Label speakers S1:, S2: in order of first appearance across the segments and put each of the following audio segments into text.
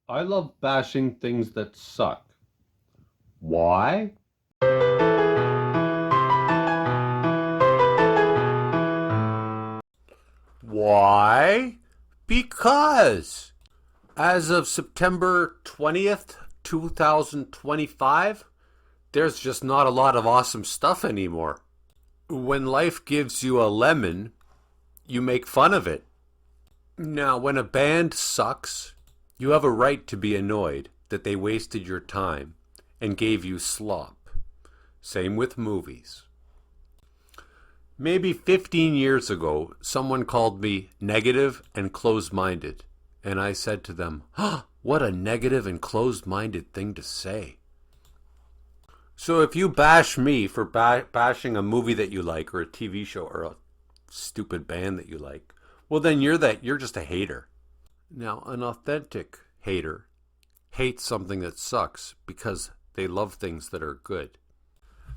S1: I love bashing things that suck. Why?
S2: Why? Because as of September 20th, 2025, there's just not a lot of awesome stuff anymore. When life gives you a lemon, you make fun of it. Now, when a band sucks, you have a right to be annoyed that they wasted your time and gave you slop. Same with movies. Maybe 15 years ago, someone called me negative and closed minded. And I said to them, what a negative and closed minded thing to say. So if you bash me for bashing a movie that you like, or a TV show, or a stupid band that you like, well, then you're just a hater. Now, an authentic hater hates something that sucks because they love things that are good.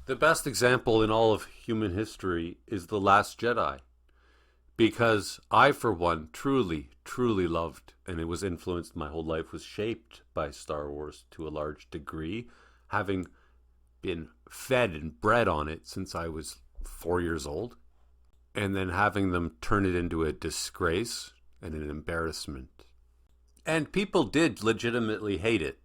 S2: The best example in all of human history is The Last Jedi, because I, for one, truly, truly loved, and it was influenced, my whole life was shaped by Star Wars to a large degree, having been fed and bred on it since I was 4 years old, and then having them turn it into a disgrace and an embarrassment. And people did legitimately hate it.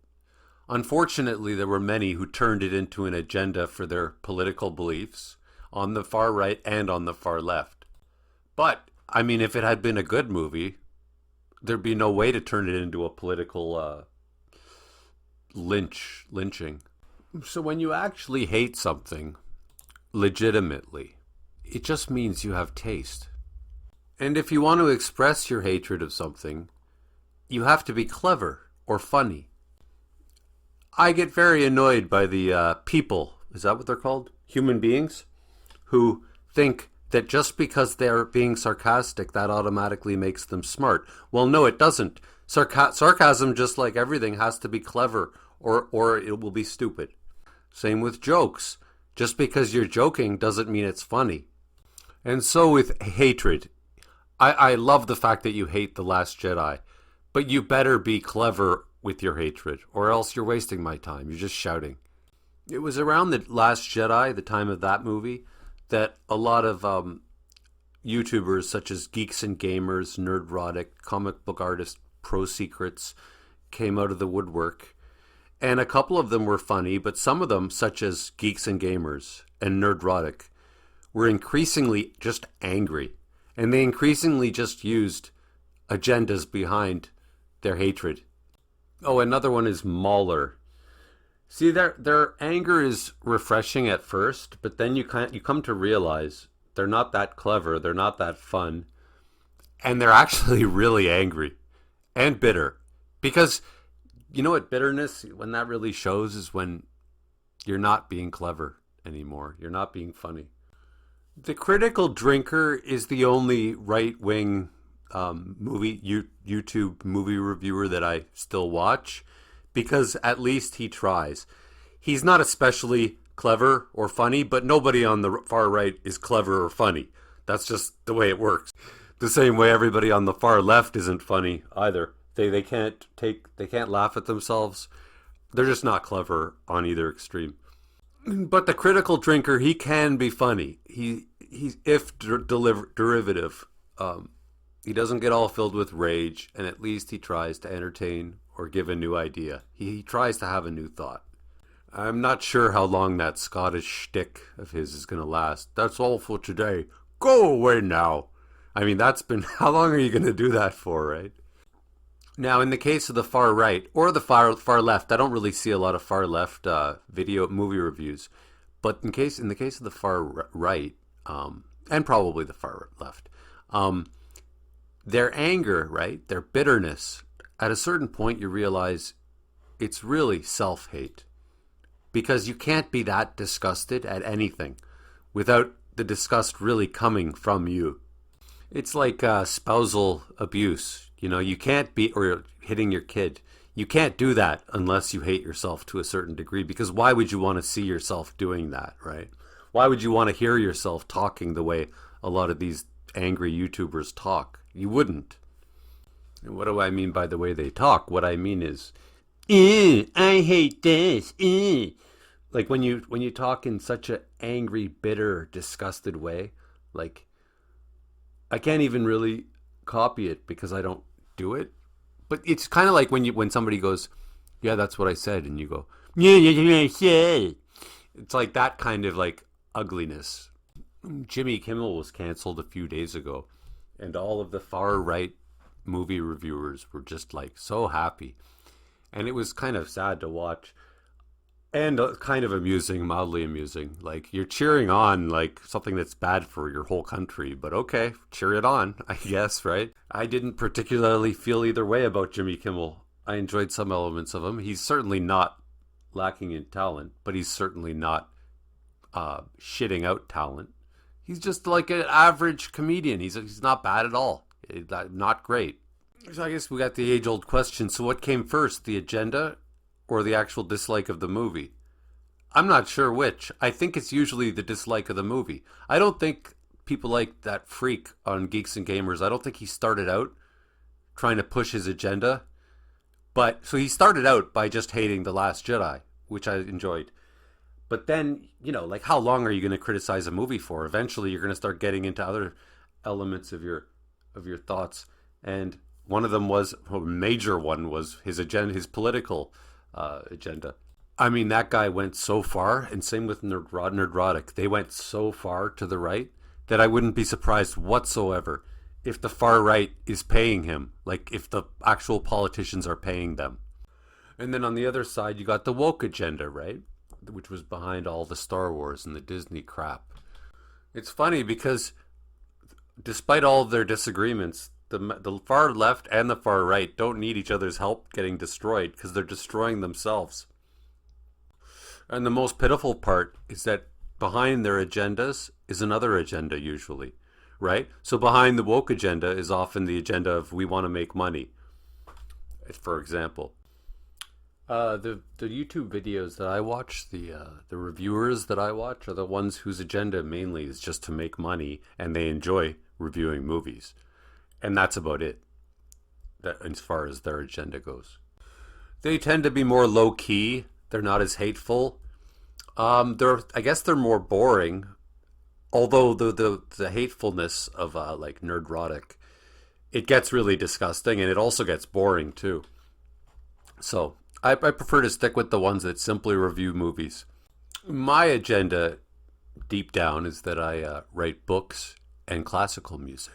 S2: Unfortunately, there were many who turned it into an agenda for their political beliefs on the far right and on the far left. But, I mean, if it had been a good movie, there'd be no way to turn it into a political lynching. So when you actually hate something legitimately, it just means you have taste. And if you want to express your hatred of something, you have to be clever or funny. I get very annoyed by the people, is that what they're called? Human beings, who think that just because they're being sarcastic, that automatically makes them smart. Well, no, it doesn't. Sarcasm, just like everything, has to be clever or it will be stupid. Same with jokes. Just because you're joking doesn't mean it's funny. And so with hatred, I love the fact that you hate The Last Jedi, but you better be clever with your hatred, or else you're wasting my time. You're just shouting. It was around The Last Jedi, the time of that movie, that a lot of YouTubers such as Geeks and Gamers, Nerdrotic, comic book artist Pro Secrets came out of the woodwork. And a couple of them were funny, but some of them, such as Geeks and Gamers and Nerdrotic, were increasingly just angry. And they increasingly just used agendas behind their hatred. Oh, another one is Mauler. See, their anger is refreshing at first, but then you come to realize they're not that clever, they're not that fun, and they're actually really angry and bitter. Because you know what bitterness, when that really shows, is when you're not being clever anymore. You're not being funny. The Critical Drinker is the only right wing YouTube movie reviewer that I still watch, because at least he tries. He's not especially clever or funny, but nobody on the far right is clever or funny. That's just the way it works. The same way everybody on the far left isn't funny either. They can't laugh at themselves. They're just not clever on either extreme. But the Critical Drinker, he can be funny. He's if derivative. He doesn't get all filled with rage, and at least he tries to entertain or give a new idea. He tries to have a new thought. I'm not sure how long that Scottish shtick of his is going to last. That's all for today. Go away now. I mean, that's been. How long are you going to do that for, right? Now, in the case of the far right or the far left, I don't really see a lot of far left video movie reviews. But in the case of the far right, and probably the far left, their anger, right, their bitterness, at a certain point you realize it's really self-hate, because you can't be that disgusted at anything without the disgust really coming from you. It's like spousal abuse. You know, you can't be, or hitting your kid. You can't do that unless you hate yourself to a certain degree, because why would you want to see yourself doing that, right? Why would you want to hear yourself talking the way a lot of these angry YouTubers talk? You wouldn't. And what do I mean by the way they talk? What I mean is, I hate this. Like when you talk in such an angry, bitter, disgusted way, like I can't even really copy it because I don't do it. But it's kind of like when somebody goes, "Yeah, that's what I said," and you go, "Yeah, yeah, yeah, yeah." It's like that kind of like ugliness. Jimmy Kimmel was canceled a few days ago, and all of the far right movie reviewers were just like so happy, and it was kind of sad to watch. And kind of amusing, mildly amusing. Like you're cheering on like something that's bad for your whole country, but okay, cheer it on, I guess, right? I didn't particularly feel either way about Jimmy Kimmel. I enjoyed some elements of him. He's certainly not lacking in talent, but he's certainly not shitting out talent. He's just like an average comedian. He's not bad at all. Not great. So I guess we got the age-old question. So what came first, the agenda or the actual dislike of the movie? I'm not sure which. I think it's usually the dislike of the movie. I don't think people like that freak on Geeks and Gamers, I don't think he started out trying to push his agenda. But so he started out by just hating The Last Jedi, which I enjoyed. But then, like how long are you going to criticize a movie for? Eventually you're going to start getting into other elements of your thoughts. And one of them was, a major one was his agenda, his political agenda. I mean, that guy went so far, and same with Nerdrotic. They went so far to the right that I wouldn't be surprised whatsoever if the far right is paying him, like if the actual politicians are paying them. And then on the other side, you got the woke agenda, right? Which was behind all the Star Wars and the Disney crap. It's funny because despite all of their disagreements, the far left and the far right don't need each other's help getting destroyed because they're destroying themselves. And the most pitiful part is that behind their agendas is another agenda usually, right? So behind the woke agenda is often the agenda of we want to make money, for example. The YouTube videos that I watch, the reviewers that I watch are the ones whose agenda mainly is just to make money, and they enjoy reviewing movies. And that's about it, that, as far as their agenda goes. They tend to be more low-key. They're not as hateful. I guess they're more boring. Although the hatefulness of like Nerdrotic, it gets really disgusting, and it also gets boring too. So I prefer to stick with the ones that simply review movies. My agenda, deep down, is that I write books and classical music.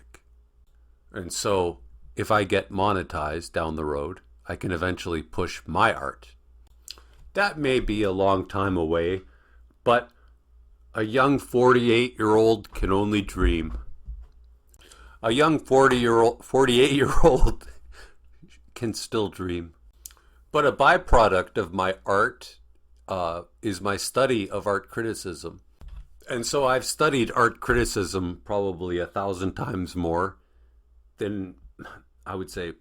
S2: And so if I get monetized down the road, I can eventually push my art. That may be a long time away, but a young 48-year-old can only dream. A young 48-year-old can still dream. But a byproduct of my art is my study of art criticism. And so I've studied art criticism probably 1,000 times more than, I would say,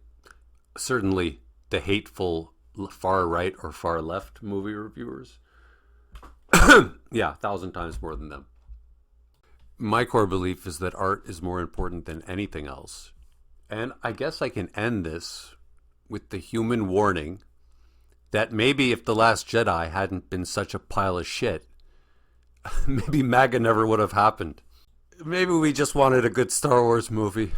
S2: certainly the hateful far right or far left movie reviewers. Yeah, 1,000 times more than them. My core belief is that art is more important than anything else. And I guess I can end this with the human warning that maybe if The Last Jedi hadn't been such a pile of shit, maybe MAGA never would have happened. Maybe we just wanted a good Star Wars movie.